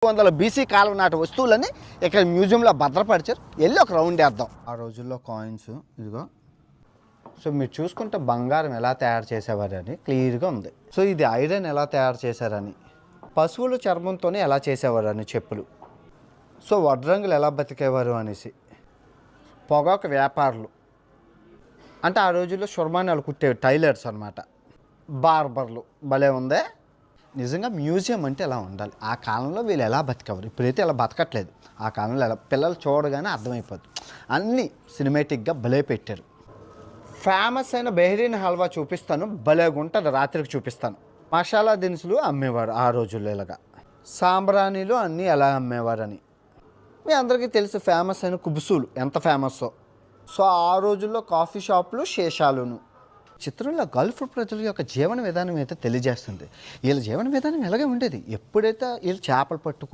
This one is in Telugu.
వందల బీసీ కాలం నాటి వస్తువులని ఇక్కడ మ్యూజియంలో భద్రపరిచారు. వెళ్ళి ఒక రౌండ్ వేద్దాం. ఆ రోజుల్లో కాయిన్స్ ఇదిగో. సో మీరు చూసుకుంటే బంగారం ఎలా తయారు చేసేవారని క్లియర్గా ఉంది. సో ఇది ఐరన్ ఎలా తయారు చేశారని, పశువుల చర్మంతోనే ఎలా చేసేవారని చెప్పులు, సో వడ్రంగులు ఎలా బతికేవారు అనేసి, పొగాకు వ్యాపారులు అంటే ఆ రోజుల్లో షుర్మానాలు కుట్టే టైలర్స్ అనమాట, బార్బర్లు. భలే ఉందే. నిజంగా మ్యూజియం అంటే ఎలా ఉండాలి. ఆ కాలంలో వీళ్ళు ఎలా బతికేవారు, ఇప్పుడైతే ఇలా బతకట్లేదు. ఆ కాలంలో ఎలా పిల్లలు చూడగానే అర్థమైపోద్ది. అన్నీ సినిమాటిక్గా భలే పెట్టారు. ఫేమస్ అయిన బెహ్రీన్ హల్వా చూపిస్తాను, భలేగా ఉంటుంది. రాత్రికి చూపిస్తాను. మసాలా దినుసులు అమ్మేవారు ఆ రోజుల్లో ఇలాగా. సాంబ్రాణీలు అన్నీ ఎలా అమ్మేవారని మీ అందరికీ తెలుసు. ఫేమస్ అయిన కుబుసులు ఎంత ఫేమస్సో. సో ఆ రోజుల్లో కాఫీ షాపులు, శేషాలును. చిత్రంలో గల్ఫ్ ప్రజల యొక్క జీవన విధానం అయితే తెలియజేస్తుంది. వీళ్ళ జీవన విధానం ఎలాగే ఉండేది. ఎప్పుడైతే వీళ్ళు చేపలు పట్టుకో